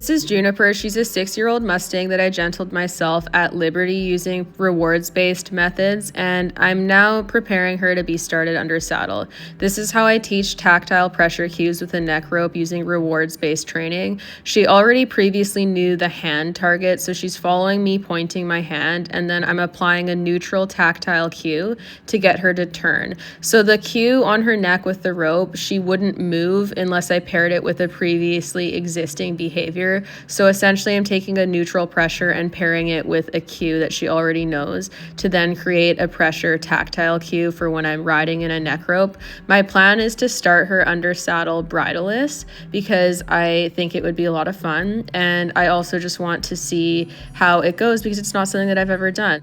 This is Juniper. She's a 6-year-old Mustang that I gentled myself at Liberty using rewards-based methods, and I'm now preparing her to be started under saddle. This is how I teach tactile pressure cues with a neck rope using rewards-based training. She already previously knew the hand target, so she's following me pointing my hand, and then I'm applying a neutral tactile cue to get her to turn. So the cue on her neck with the rope, she wouldn't move unless I paired it with a previously existing behavior. So essentially I'm taking a neutral pressure and pairing it with a cue that she already knows to then create a pressure tactile cue for when I'm riding in a neck rope. My plan is to start her under saddle bridleless because I think it would be a lot of fun, and I also just want to see how it goes because it's not something that I've ever done.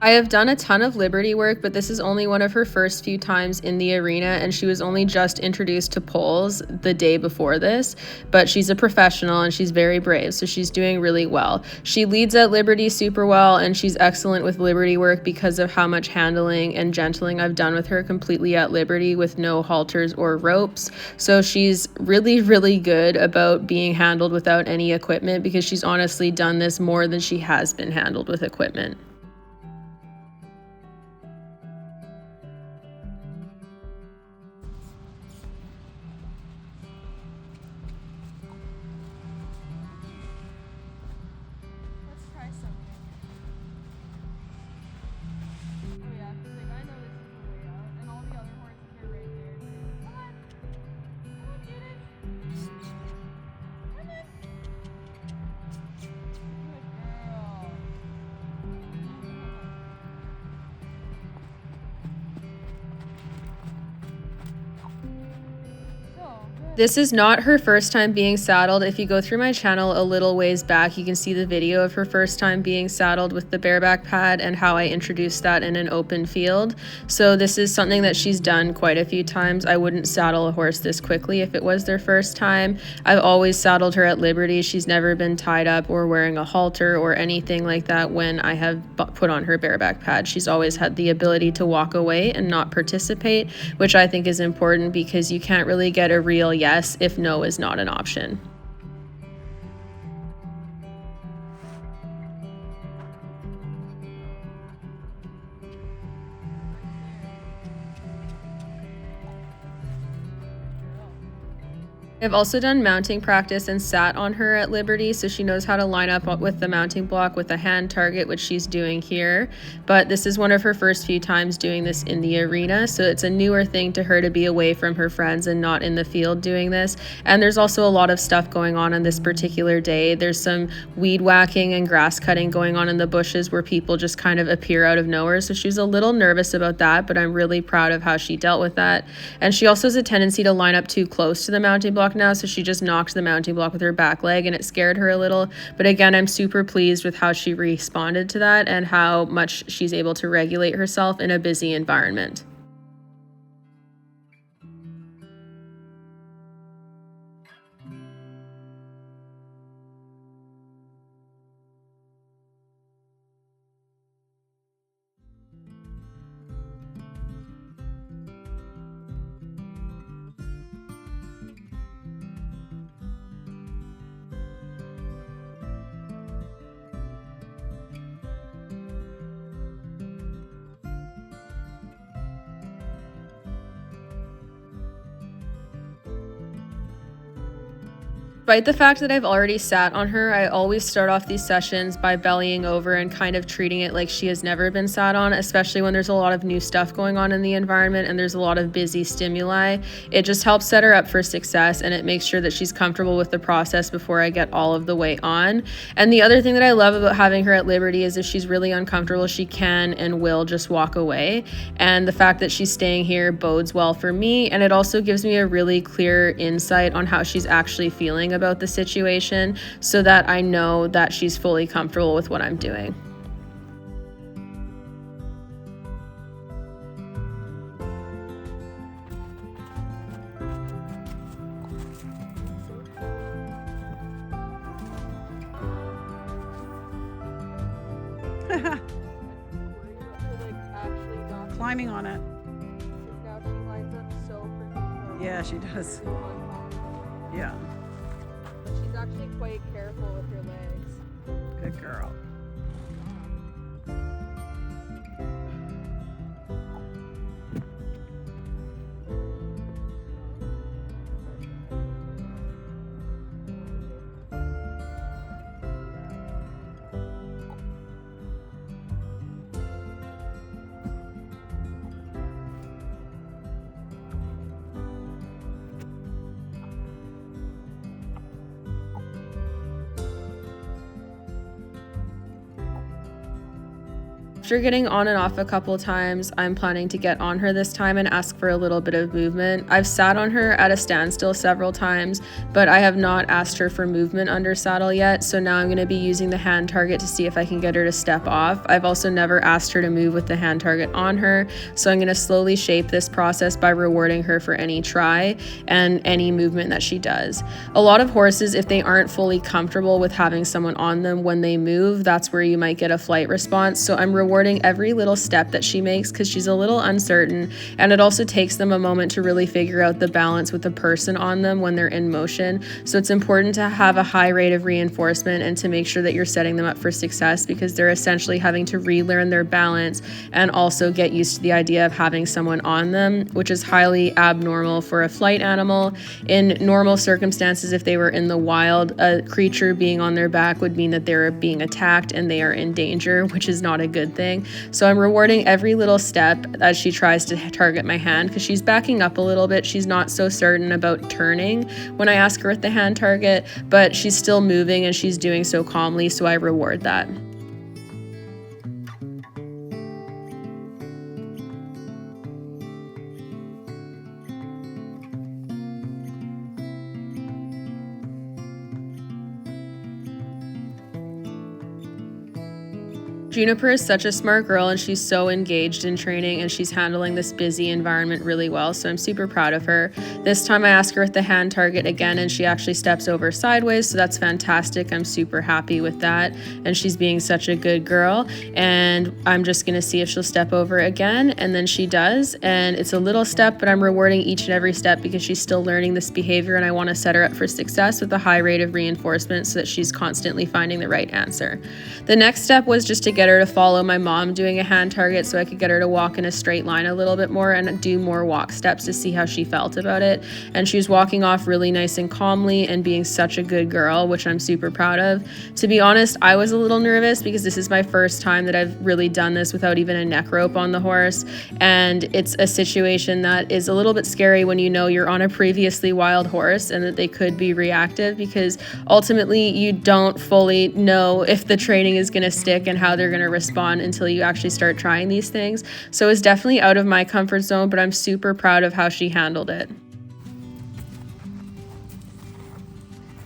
I have done a ton of Liberty work, but this is only one of her first few times in the arena, and she was only just introduced to poles the day before this, but she's a professional and she's very brave, so she's doing really well. She leads at Liberty super well, and she's excellent with Liberty work because of how much handling and gentling I've done with her completely at Liberty with no halters or ropes. So she's really, really good about being handled without any equipment because she's honestly done this more than she has been handled with equipment. Let's try something. Oh yeah, like I know this is the way out, and all the other horses are right there too. Come on, come on, Judith. Come on. Good girl. This is not her first time being saddled. If you go through my channel a little ways back, you can see the video of her first time being saddled with the bareback pad and how I introduced that in an open field. So this is something that she's done quite a few times. I wouldn't saddle a horse this quickly if it was their first time. I've always saddled her at Liberty. She's never been tied up or wearing a halter or anything like that when I have put on her bareback pad. She's always had the ability to walk away and not participate, which I think is important because you can't really get a real yes if no is not an option. I've also done mounting practice and sat on her at Liberty, so she knows how to line up with the mounting block with a hand target, which she's doing here. But this is one of her first few times doing this in the arena, so it's a newer thing to her to be away from her friends and not in the field doing this. And there's also a lot of stuff going on this particular day. There's some weed whacking and grass cutting going on in the bushes where people just kind of appear out of nowhere. So she was a little nervous about that, but I'm really proud of how she dealt with that. And she also has a tendency to line up too close to the mounting block now, so she just knocked the mounting block with her back leg and it scared her a little. But again, I'm super pleased with how she responded to that and how much she's able to regulate herself in a busy environment. Despite the fact that I've already sat on her, I always start off these sessions by bellying over and kind of treating it like she has never been sat on, especially when there's a lot of new stuff going on in the environment and there's a lot of busy stimuli. It just helps set her up for success, and it makes sure that she's comfortable with the process before I get all of the way on. And the other thing that I love about having her at Liberty is if she's really uncomfortable, she can and will just walk away. And the fact that she's staying here bodes well for me, and it also gives me a really clear insight on how she's actually feeling about the situation so that I know that she's fully comfortable with what I'm doing. Climbing on it. Yeah, she does. Yeah. But she's actually quite careful with her legs. Good girl. After getting on and off a couple times, I'm planning to get on her this time and ask for a little bit of movement. I've sat on her at a standstill several times, but I have not asked her for movement under saddle yet, so now I'm going to be using the hand target to see if I can get her to step off. I've also never asked her to move with the hand target on her, so I'm going to slowly shape this process by rewarding her for any try and any movement that she does. A lot of horses, if they aren't fully comfortable with having someone on them when they move, that's where you might get a flight response, so I'm rewarding every little step that she makes because she's a little uncertain, and it also takes them a moment to really figure out the balance with the person on them when they're in motion. So it's important to have a high rate of reinforcement and to make sure that you're setting them up for success, because they're essentially having to relearn their balance and also get used to the idea of having someone on them, which is highly abnormal for a flight animal. In normal circumstances, if they were in the wild, a creature being on their back would mean that they're being attacked and they are in danger, which is not a good thing. So I'm rewarding every little step as she tries to target my hand, because she's backing up a little bit. She's not so certain about turning when I ask her with the hand target, but she's still moving and she's doing so calmly, so I reward that. Juniper is such a smart girl, and she's so engaged in training, and she's handling this busy environment really well, so I'm super proud of her. This time I ask her with the hand target again, and she actually steps over sideways, so that's fantastic. I'm super happy with that, and she's being such a good girl, and I'm just going to see if she'll step over again, and then she does, and it's a little step, but I'm rewarding each and every step because she's still learning this behavior, and I want to set her up for success with a high rate of reinforcement so that she's constantly finding the right answer. The next step was just to get her to follow my mom doing a hand target so I could get her to walk in a straight line a little bit more and do more walk steps to see how she felt about it. And she was walking off really nice and calmly and being such a good girl, which I'm super proud of. To be honest, I was a little nervous because this is my first time that I've really done this without even a neck rope on the horse, and it's a situation that is a little bit scary when you know you're on a previously wild horse and that they could be reactive, because ultimately you don't fully know if the training is going to stick and how they're going to respond until you actually start trying these things. So it's definitely out of my comfort zone, but I'm super proud of how she handled it.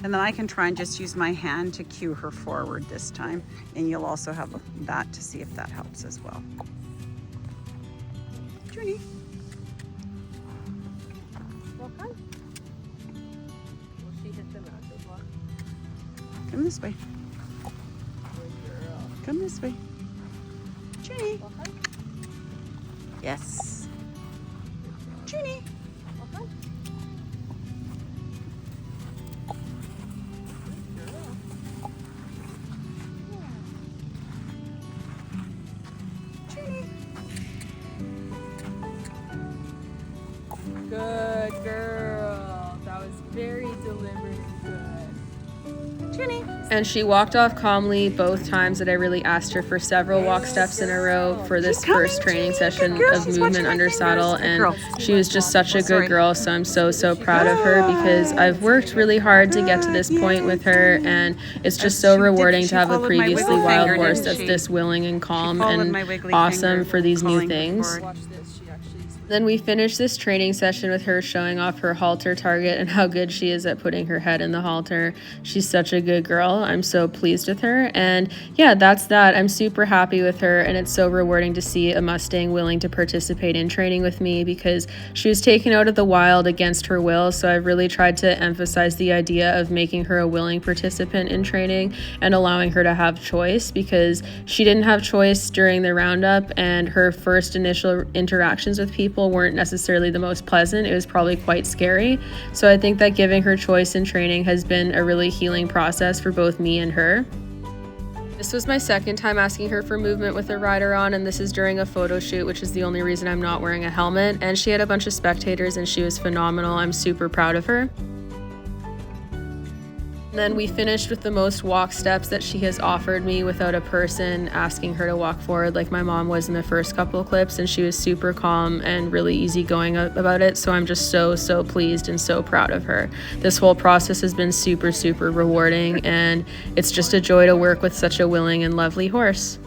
And then I can try and just use my hand to cue her forward this time. And you'll also have that to see if that helps as well. Junie. Come this way. Come this way. Junie. Yes. Junie. Good girl. That was very deliberate and good. Junie. And she walked off calmly both times that I really asked her for several walk steps in a row for this first training session of movement under saddle, and she was just such a good girl, so I'm so proud of her because I've worked really hard to get to this point with her, and it's just so rewarding to have a previously wild horse that's this willing and calm and awesome for these new things. Then we finished this training session with her showing off her halter target and how good she is at putting her head in the halter. She's such a good girl. I'm so pleased with her. And yeah, that's that. I'm super happy with her, and it's so rewarding to see a Mustang willing to participate in training with me because she was taken out of the wild against her will. So I've really tried to emphasize the idea of making her a willing participant in training and allowing her to have choice, because she didn't have choice during the roundup, and her first initial interactions with people people weren't necessarily the most pleasant. It was probably quite scary. So I think that giving her choice in training has been a really healing process for both me and her. This was my second time asking her for movement with a rider on, and this is during a photo shoot, which is the only reason I'm not wearing a helmet. And she had a bunch of spectators and she was phenomenal. I'm super proud of her. And then we finished with the most walk steps that she has offered me without a person asking her to walk forward like my mom was in the first couple of clips, and she was super calm and really easygoing about it. So I'm just so pleased and so proud of her. This whole process has been super rewarding, and it's just a joy to work with such a willing and lovely horse.